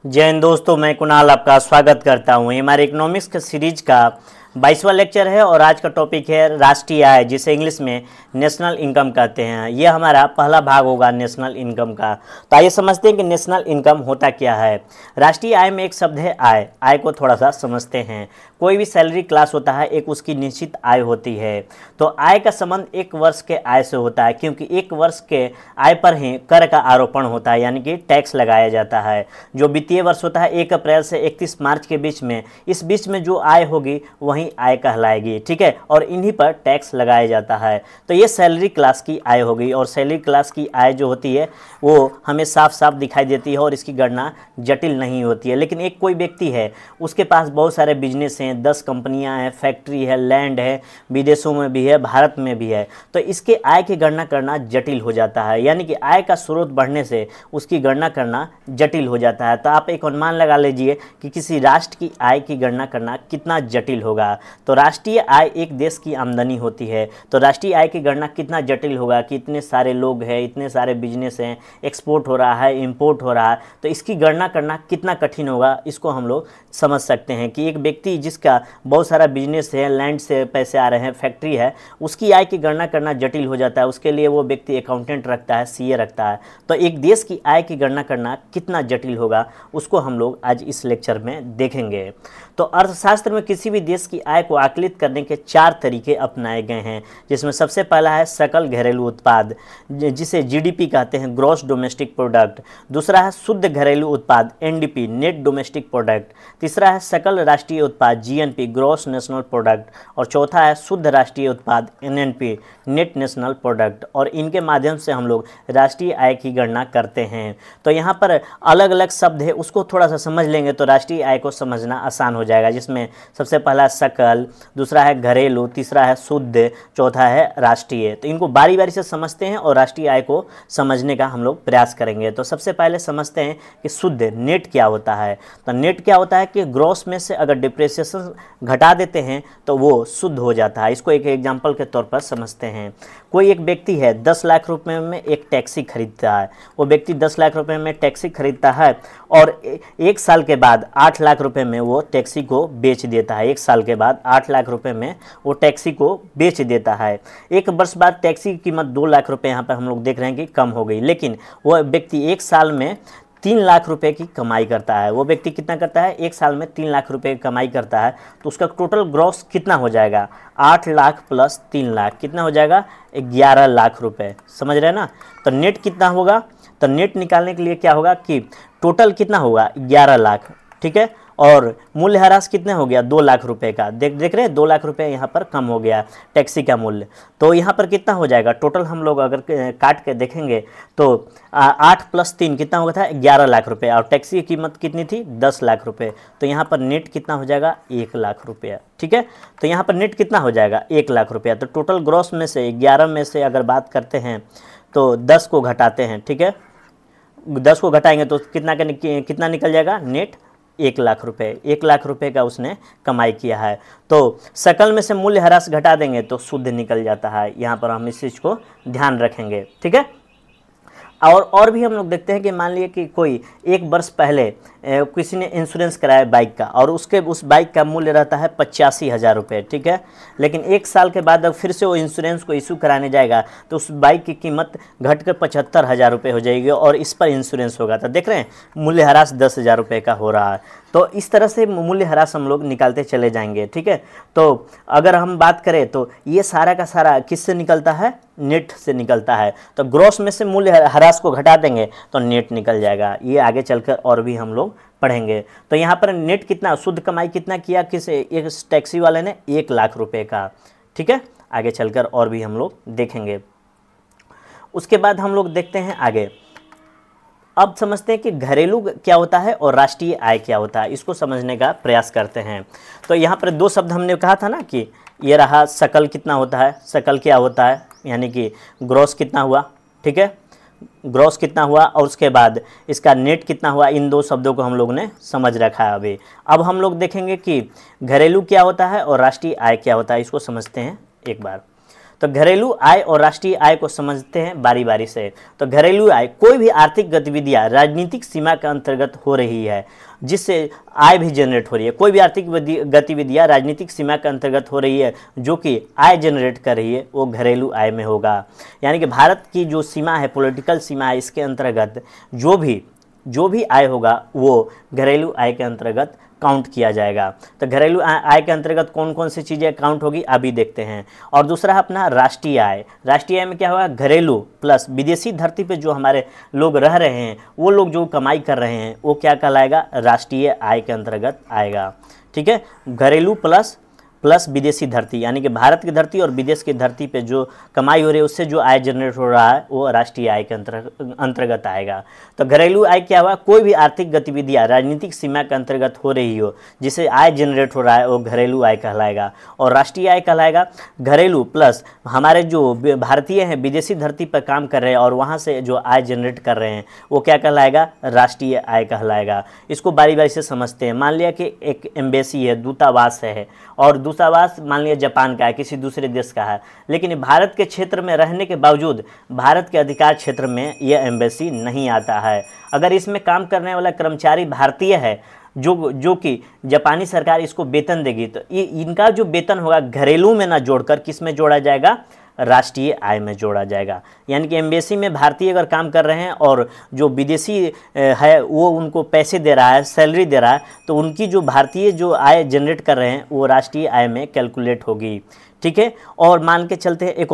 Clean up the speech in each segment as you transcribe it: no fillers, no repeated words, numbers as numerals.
जय हिंद दोस्तों, मैं कुणाल आपका स्वागत करता हूं। ये हमारे इकोनॉमिक्स के सीरीज का 22वां लेक्चर है और आज का टॉपिक है राष्ट्रीय आय, जिसे इंग्लिश में नेशनल इनकम कहते हैं। ये हमारा पहला भाग होगा नेशनल इनकम का। तो आइए समझते हैं कि नेशनल इनकम होता क्या है। राष्ट्रीय आय में एक शब्द है आय। आय को थोड़ा सा समझते हैं। कोई भी सैलरी क्लास होता है, एक उसकी निश्चित आय होती है। तो आय का संबंध एक वर्ष के आय से होता है, क्योंकि एक वर्ष के आय पर ही कर का आरोपण होता है, यानी कि टैक्स लगाया जाता है। जो वित्तीय वर्ष होता है 1 अप्रैल से 31 मार्च के बीच में, इस बीच में जो आय होगी वही आय कहलाएगी, ठीक है। और इन्हीं पर टैक्स लगाया जाता है। तो ये सैलरी क्लास की आय होगी, और सैलरी क्लास की आय जो होती है वो हमें साफ साफ दिखाई देती है और इसकी गणना जटिल नहीं होती है। लेकिन एक कोई व्यक्ति है, उसके पास बहुत सारे बिजनेस हैं, 10 कंपनियां हैं, फैक्ट्री है, लैंड है, विदेशों में भी है, भारत में भी है, तो इसके आय की गणना करना जटिल हो जाता है। यानी कि आय का स्रोत बढ़ने से उसकी गणना करना जटिल हो जाता है। तो आप एक अनुमान लगा लीजिए कि किसी राष्ट्र की आय की गणना करना कितना जटिल होगा। तो राष्ट्रीय आय एक देश की आमदनी होती है, तो राष्ट्रीय आय की गणना कितना जटिल होगा कि इतने सारे लोग हैं, इतने सारे बिजनेस हैं, एक्सपोर्ट हो रहा है, इंपोर्ट हो रहा है, तो इसकी गणना करना कितना कठिन होगा, इसको हम लोग समझ सकते हैं कि एक व्यक्ति जिसका बहुत सारा बिजनेस है, लैंड से पैसे आ रहे हैं, फैक्ट्री है, उसकी आय की गणना करना जटिल हो जाता है। उसके लिए वो व्यक्ति अकाउंटेंट रखता है, सीए रखता है। तो एक देश की आय की गणना करना कितना जटिल होगा, उसको हम लोग आज इस लेक्चर में देखेंगे। तो अर्थशास्त्र में किसी भी देश की आय को आकलित करने के 4 तरीके अपनाए गए हैं, जिसमें सबसे पहला है सकल घरेलू उत्पाद, जिसे जीडीपी कहते हैं, ग्रॉस डोमेस्टिक प्रोडक्ट। दूसरा है शुद्ध घरेलू उत्पाद, एनडीपी, नेट डोमेस्टिक प्रोडक्ट। तीसरा है सकल राष्ट्रीय उत्पाद, जीएनपी, ग्रॉस नेशनल प्रोडक्ट। और चौथा है शुद्ध राष्ट्रीय उत्पाद, एनएनपी, नेट नेशनल प्रोडक्ट। और इनके माध्यम से हम लोग राष्ट्रीय आय की गणना करते हैं। तो यहाँ पर अलग अलग शब्द है, उसको थोड़ा सा समझ लेंगे तो राष्ट्रीय आय को समझना आसान हो जाएगा। जिसमें सबसे पहला सकल, दूसरा है घरेलू, तीसरा है शुद्ध, चौथा है राष्ट्रीय। तो इनको बारी बारी से समझते हैं और राष्ट्रीय आय को समझने का हम लोग प्रयास करेंगे। तो सबसे पहले समझते हैं कि शुद्ध नेट क्या होता है। तो नेट क्या होता है कि ग्रॉस में से अगर डिप्रिसिएशन घटा देते हैं तो वो शुद्ध हो जाता है। इसको एक एग्जाम्पल के तौर पर समझते हैं। कोई एक व्यक्ति है 10 लाख रुपए में एक टैक्सी खरीदता है। वो व्यक्ति 10 लाख रुपए में टैक्सी खरीदता है और एक साल के बाद 8 लाख रुपए में वो टैक्सी को बेच देता है। एक साल के बाद 8 लाख रुपए में वो टैक्सी को बेच देता है। एक वर्ष बाद टैक्सी की कीमत 2 लाख रुपए यहाँ पर हम लोग देख रहे हैं कि कम हो गई। लेकिन वह व्यक्ति एक साल में 3 लाख रुपए की कमाई करता है। वो व्यक्ति कितना करता है? एक साल में 3 लाख रुपए की कमाई करता है। तो उसका टोटल ग्रॉस कितना हो जाएगा? 8 लाख प्लस 3 लाख कितना हो जाएगा? 11 लाख रुपए। समझ रहे हैं ना? तो नेट कितना होगा? तो नेट निकालने के लिए क्या होगा कि टोटल कितना होगा? 11 लाख, ठीक है। और मूल्यह्रास कितने हो गया? 2 लाख रुपए का। देख रहे हैं 2 लाख रुपए यहाँ पर कम हो गया टैक्सी का मूल्य। तो यहाँ पर कितना हो जाएगा टोटल? हम लोग अगर काट के देखेंगे तो 8 प्लस 3 कितना हो गया था? 11 लाख रुपए। और टैक्सी की कीमत कितनी थी? 10 लाख रुपए। तो यहाँ पर नेट कितना हो जाएगा? 1 लाख रुपया, ठीक है। तो यहाँ पर नेट कितना हो जाएगा? 1 लाख रुपया। तो टोटल ग्रॉस में से 11 में से अगर बात करते हैं तो 10 को घटाते हैं, ठीक है। 10 को घटाएंगे तो कितना निकल जाएगा? नेट 1 लाख रुपए। 1 लाख रुपए का उसने कमाई किया है। तो सकल में से मूल्यह्रास घटा देंगे तो शुद्ध निकल जाता है। यहाँ पर हम इस चीज़ को ध्यान रखेंगे, ठीक है। और भी हम लोग देखते हैं कि मान लीजिए कि कोई एक वर्ष पहले किसी ने इंश्योरेंस कराया बाइक का, और उस बाइक का मूल्य रहता है 85,000 रुपये, ठीक है। लेकिन एक साल के बाद अब फिर से वो इंश्योरेंस को इशू कराने जाएगा तो उस बाइक की कीमत घटकर 75,000 रुपये हो जाएगी और इस पर इंश्योरेंस होगा। तो देख रहे हैं मूल्यह्रास 10,000 रुपये का हो रहा है। तो इस तरह से मूल्यह्रास हम लोग निकालते चले जाएंगे, ठीक है। तो अगर हम बात करें तो ये सारा का सारा किससे निकलता है? नेट से निकलता है। तो ग्रॉस में से मूल्यह्रास को घटा देंगे तो नेट निकल जाएगा। ये आगे चलकर और भी हम लोग पढ़ेंगे। तो यहाँ पर नेट कितना, शुद्ध कमाई कितना किया एक टैक्सी वाले ने? 1 लाख रुपए का, ठीक है। आगे चलकर और भी हम लोग देखेंगे। उसके बाद हम लोग देखते हैं आगे। अब समझते हैं कि घरेलू क्या होता है और राष्ट्रीय आय क्या होता है। इसको समझने का प्रयास करते हैं। तो यहाँ पर 2 शब्द हमने कहा था ना कि ये रहा सकल कितना होता है, सकल क्या होता है, यानी कि ग्रॉस कितना हुआ, ठीक है, ग्रॉस कितना हुआ, और उसके बाद इसका नेट कितना हुआ। इन 2 शब्दों को हम लोग ने समझ रखा है अभी। अब हम लोग देखेंगे कि घरेलू क्या होता है और राष्ट्रीय आय क्या होता है। इसको समझते हैं एक बार। तो घरेलू आय और राष्ट्रीय आय को समझते हैं बारी बारी से। तो घरेलू आय कोई भी आर्थिक गतिविधियां राजनीतिक सीमा के अंतर्गत हो रही है जिससे आय भी जनरेट हो रही है। कोई भी आर्थिक गतिविधियां राजनीतिक सीमा के अंतर्गत हो रही है जो कि आय जनरेट कर रही है, वो घरेलू आय में होगा। यानी कि भारत की जो सीमा है, पॉलिटिकल सीमा है, इसके अंतर्गत जो भी आय होगा वो घरेलू आय के अंतर्गत काउंट किया जाएगा। तो घरेलू आय के अंतर्गत कौन कौन सी चीज़ें काउंट होगी अभी देखते हैं। और दूसरा है अपना राष्ट्रीय आय। राष्ट्रीय आय में क्या होगा, घरेलू प्लस विदेशी धरती पे जो हमारे लोग रह रहे हैं, वो लोग जो कमाई कर रहे हैं, वो क्या कहलाएगा, राष्ट्रीय आय के अंतर्गत आएगा। ठीक है, घरेलू प्लस विदेशी धरती, यानी कि भारत की धरती और विदेश की धरती पे जो कमाई हो रही है उससे जो आय जनरेट हो रहा है वो राष्ट्रीय आय के अंतर्गत आएगा। तो घरेलू आय क्या हुआ, कोई भी आर्थिक गतिविधियां राजनीतिक सीमा के अंतर्गत हो रही हो जिसे आय जनरेट हो रहा है वो घरेलू आय कहलाएगा। और राष्ट्रीय आय कहलाएगा घरेलू प्लस हमारे जो भारतीय हैं विदेशी धरती पर काम कर रहे हैं और वहाँ से जो आय जनरेट कर रहे हैं वो क्या कहलाएगा, राष्ट्रीय आय कहलाएगा। इसको बारी बारी से समझते हैं। मान लिया कि एक एम्बेसी है, दूतावास है, और दूतावास मान लिया जापान का है, किसी दूसरे देश का है, लेकिन भारत के क्षेत्र में रहने के बावजूद भारत के अधिकार क्षेत्र में यह एम्बेसी नहीं आता है। अगर इसमें काम करने वाला कर्मचारी भारतीय है जो कि जापानी सरकार इसको वेतन देगी, तो ये इनका जो वेतन होगा घरेलू में ना जोड़कर किस में जोड़ा जाएगा, राष्ट्रीय आय में जोड़ा जाएगा। यानी कि एम्बेसी में भारतीय अगर काम कर रहे हैं और जो विदेशी है वो उनको पैसे दे रहा है, सैलरी दे रहा है, तो उनकी जो भारतीय जो आय जनरेट कर रहे हैं वो राष्ट्रीय आय में कैलकुलेट होगी। ठीक है, और मान के चलते हैं एक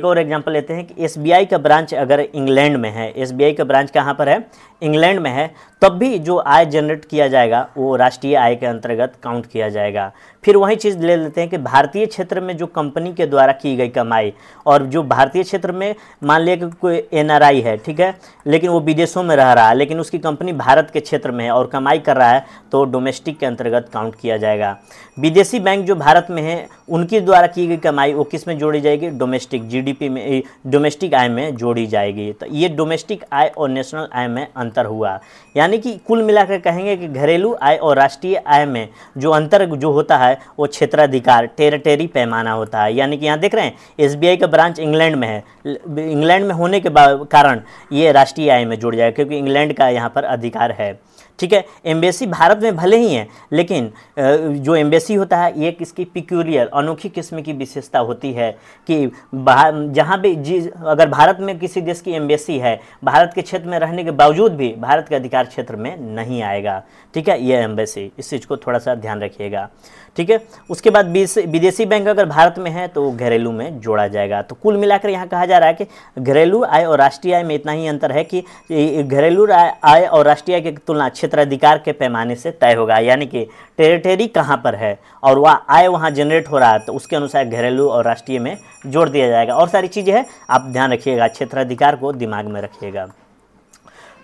और एग्जांपल लेते हैं कि एसबीआई का ब्रांच अगर इंग्लैंड में है, एसबीआई का ब्रांच कहाँ पर है, इंग्लैंड में है, तब भी जो आय जनरेट किया जाएगा वो राष्ट्रीय आय के अंतर्गत काउंट किया जाएगा। फिर वही चीज़ ले लेते हैं कि भारतीय क्षेत्र में जो कंपनी के द्वारा की गई कमाई, और जो भारतीय क्षेत्र में मान लिया कि कोई एनआरआई है, ठीक है, लेकिन वो विदेशों में रह रहा है, लेकिन उसकी कंपनी भारत के क्षेत्र में है और कमाई कर रहा है, तो डोमेस्टिक के अंतर्गत काउंट किया जाएगा। विदेशी बैंक जो भारत में है उनके द्वारा की गई कमाई वो किस में जोड़ी जाएगी, डोमेस्टिक जीडीपी में, डोमेस्टिक आय में जोड़ी जाएगी। तो ये डोमेस्टिक आय और नेशनल आय में अंतर हुआ। यानी कि कुल मिलाकर कहेंगे कि घरेलू आय और राष्ट्रीय आय में जो अंतर जो होता है वो क्षेत्राधिकार, टेरिटरी पैमाना होता है। यानी कि यहाँ देख रहे हैं एसबीआई का ब्रांच इंग्लैंड में है, इंग्लैंड में होने के कारण ये राष्ट्रीय आय में जुड़ जाएगा क्योंकि इंग्लैंड का यहाँ पर अधिकार है। ठीक है, एम्बेसी भारत में भले ही है, लेकिन जो एम्बेसी होता है ये किसकी पिक्यूलियर, अनोखी किस्म की विशेषता होती है कि जहाँ भी अगर भारत में किसी देश की एम्बेसी है, भारत के क्षेत्र में रहने के बावजूद भी भारत के अधिकार क्षेत्र में नहीं आएगा। ठीक है, ये एम्बेसी, इस चीज़ को थोड़ा सा ध्यान रखिएगा। ठीक है, उसके बाद विदेशी बैंक अगर भारत में है तो घरेलू में जोड़ा जाएगा। तो कुल मिलाकर यहाँ कहा जा रहा है कि घरेलू आय और राष्ट्रीय आय में इतना ही अंतर है कि घरेलू आय और राष्ट्रीय आय की तुलना क्षेत्राधिकार के पैमाने से तय होगा। यानी कि टेरिटरी कहाँ पर है और वह आय वहाँ जनरेट हो रहा है, तो उसके अनुसार घरेलू और राष्ट्रीय में जोड़ दिया जाएगा। और सारी चीज़ें हैं, आप ध्यान रखिएगा, क्षेत्राधिकार को दिमाग में रखिएगा।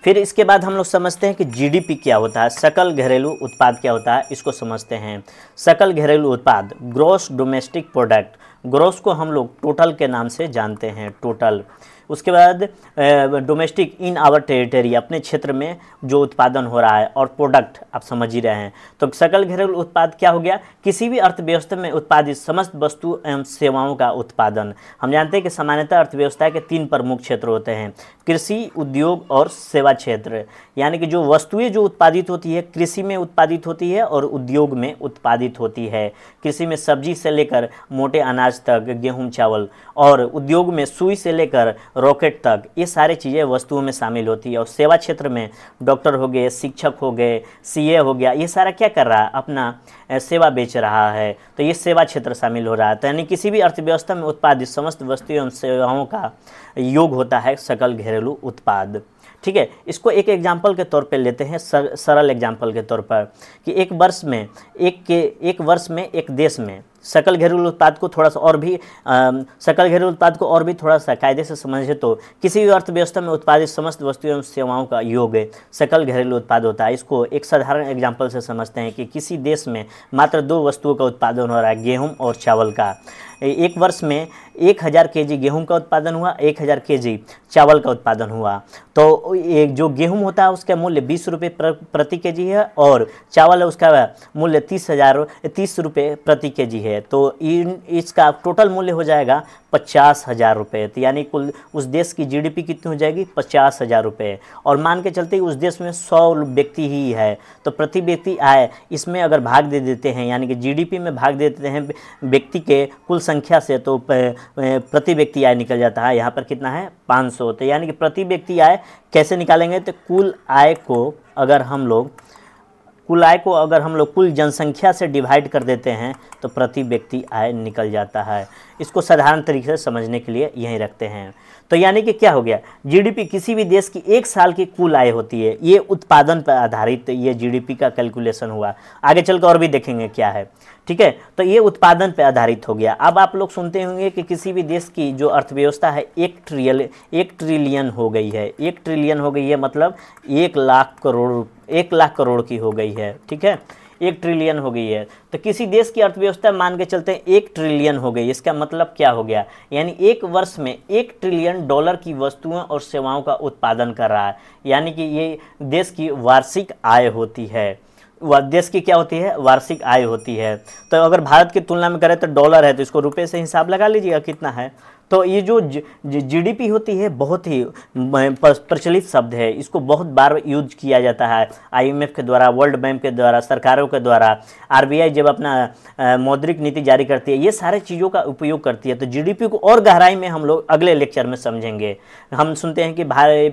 फिर इसके बाद हम लोग समझते हैं कि जीडीपी क्या होता है, सकल घरेलू उत्पाद क्या होता है, इसको समझते हैं। सकल घरेलू उत्पाद, ग्रॉस डोमेस्टिक प्रोडक्ट, ग्रॉस को हम लोग टोटल के नाम से जानते हैं, टोटल। उसके बाद डोमेस्टिक, इन आवर टेरिटरी, अपने क्षेत्र में जो उत्पादन हो रहा है, और प्रोडक्ट आप समझ ही रहे हैं। तो सकल घरेलू उत्पाद क्या हो गया, किसी भी अर्थव्यवस्था में उत्पादित समस्त वस्तु एवं सेवाओं का उत्पादन। हम जानते हैं कि सामान्यतः अर्थव्यवस्था के 3 प्रमुख क्षेत्र होते हैं, कृषि, उद्योग और सेवा क्षेत्र। यानी कि जो वस्तुएं जो उत्पादित होती है कृषि में उत्पादित होती है और उद्योग में उत्पादित होती है। कृषि में सब्जी से लेकर मोटे अनाज तक, गेहूं चावल, और उद्योग में सुई से लेकर रॉकेट तक, ये सारी चीज़ें वस्तुओं में शामिल होती है। और सेवा क्षेत्र में डॉक्टर हो गए, शिक्षक हो गए, सीए हो गया, ये सारा क्या कर रहा है, अपना सेवा बेच रहा है, तो ये सेवा क्षेत्र शामिल हो रहा है। तो यानी किसी भी अर्थव्यवस्था में उत्पादित समस्त वस्तुओं एवं सेवाओं का योग होता है सकल घरेलू उत्पाद। ठीक है, इसको एक एग्जाम्पल के तौर पे लेते हैं, सरल एग्जाम्पल के तौर पर, कि एक वर्ष में एक देश में सकल घरेलू उत्पाद को थोड़ा सा और भी सकल घरेलू उत्पाद को और भी थोड़ा सा कायदे से समझे तो किसी भी अर्थव्यवस्था में उत्पादित समस्त वस्तुओं एवं सेवाओं का योग सकल घरेलू उत्पाद होता है। इसको एक साधारण एग्जाम्पल से समझते हैं कि किसी देश में मात्र 2 वस्तुओं का उत्पादन हो रहा है, गेहूं और चावल का। एक वर्ष में 1000 केजी गेहूं का उत्पादन हुआ, 1000 केजी चावल का उत्पादन हुआ। तो एक जो गेहूं होता है उसका मूल्य 20 रुपये प्रति केजी है, और चावल है उसका मूल्य 30 रुपये प्रति केजी है। तो इसका टोटल मूल्य हो जाएगा 50,000 रुपये। तो यानी कुल उस देश की जीडीपी कितनी हो जाएगी? 50,000 रुपये। और मान के चलते उस देश में 100 व्यक्ति ही है, तो प्रति व्यक्ति आय इसमें अगर भाग दे देते हैं, यानी कि जीडीपी में भाग दे देते हैं व्यक्ति के कुल संख्या से, तो प्रति व्यक्ति आय निकल जाता है। यहाँ पर कितना है? 500। तो यानी कि प्रति व्यक्ति आय कैसे निकालेंगे? तो कुल आय को अगर हम लोग कुल जनसंख्या से डिवाइड कर देते हैं तो प्रति व्यक्ति आय निकल जाता है। इसको साधारण तरीके से समझने के लिए यहीं रखते हैं। तो यानी कि क्या हो गया? जीडीपी किसी भी देश की एक साल की कुल आय होती है। ये उत्पादन पर आधारित ये जीडीपी का कैलकुलेशन हुआ। आगे चलकर और भी देखेंगे क्या है, ठीक है। तो ये उत्पादन पर आधारित हो गया। अब आप लोग सुनते होंगे कि किसी भी देश की जो अर्थव्यवस्था है 1 ट्रिलियन हो गई है। 1 ट्रिलियन हो गई है मतलब 1 लाख करोड़ की हो गई है, ठीक है। 1 ट्रिलियन हो गई है। तो किसी देश की अर्थव्यवस्था मान के चलते हैं 1 ट्रिलियन हो गई। इसका मतलब क्या हो गया? यानी एक वर्ष में 1 ट्रिलियन डॉलर की वस्तुओं और सेवाओं का उत्पादन कर रहा है। यानी कि ये देश की वार्षिक आय होती है। देश की क्या होती है? वार्षिक आय होती है। तो अगर भारत की तुलना में करें तो डॉलर है, तो इसको रुपए से हिसाब लगा लीजिएगा कितना है। तो ये जो जीडीपी होती है बहुत ही प्रचलित शब्द है। इसको बहुत बार यूज किया जाता है आईएमएफ के द्वारा, वर्ल्ड बैंक के द्वारा, सरकारों के द्वारा। आरबीआई जब अपना मौद्रिक नीति जारी करती है, ये सारे चीज़ों का उपयोग करती है। तो जीडीपी को और गहराई में हम लोग अगले लेक्चर में समझेंगे। हम सुनते हैं कि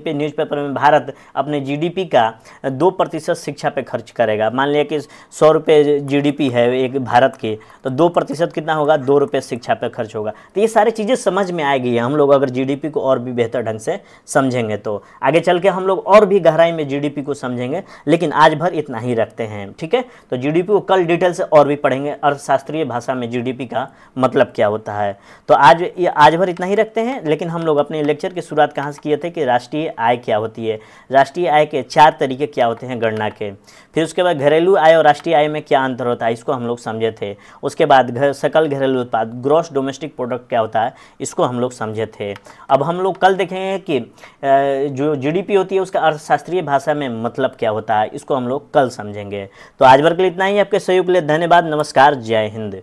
न्यूज़पेपर में भारत अपने जीडीपी का 2% शिक्षा पे खर्च करेगा। मान लिया कि 100 रुपये जीडीपी है एक भारत की, तो 2% कितना होगा? 2 रुपये शिक्षा पे खर्च होगा। तो ये सारी चीज़ें समझ में आएगी हम लोग अगर जीडीपी को और भी बेहतर ढंग से समझेंगे। तो आगे चल के हम लोग और भी गहराई में जीडीपी को समझेंगे, लेकिन आज भर इतना ही रखते हैं, ठीक है। तो जीडीपी को कल डिटेल से और भी पढ़ेंगे, अर्थशास्त्रीय भाषा में जीडीपी का मतलब क्या होता है। तो आज भर इतना ही रखते हैं। लेकिन हम लोग अपने लेक्चर की शुरुआत कहाँ से किए थे कि राष्ट्रीय आय क्या होती है, राष्ट्रीय आय के 4 तरीके क्या होते हैं गणना के। फिर उसके बाद घरेलू आय और राष्ट्रीय आय में क्या अंतर होता है, इसको हम लोग समझे थे। उसके बाद सकल घरेलू उत्पाद, ग्रॉस डोमेस्टिक प्रोडक्ट क्या होता है, इसको हम लोग समझे थे। अब हम लोग कल देखेंगे कि जो जीडीपी होती है उसका अर्थशास्त्रीय भाषा में मतलब क्या होता है, इसको हम लोग कल समझेंगे। तो आज भर के लिए इतना ही। आपके सहयोग के लिए धन्यवाद। नमस्कार, जय हिंद।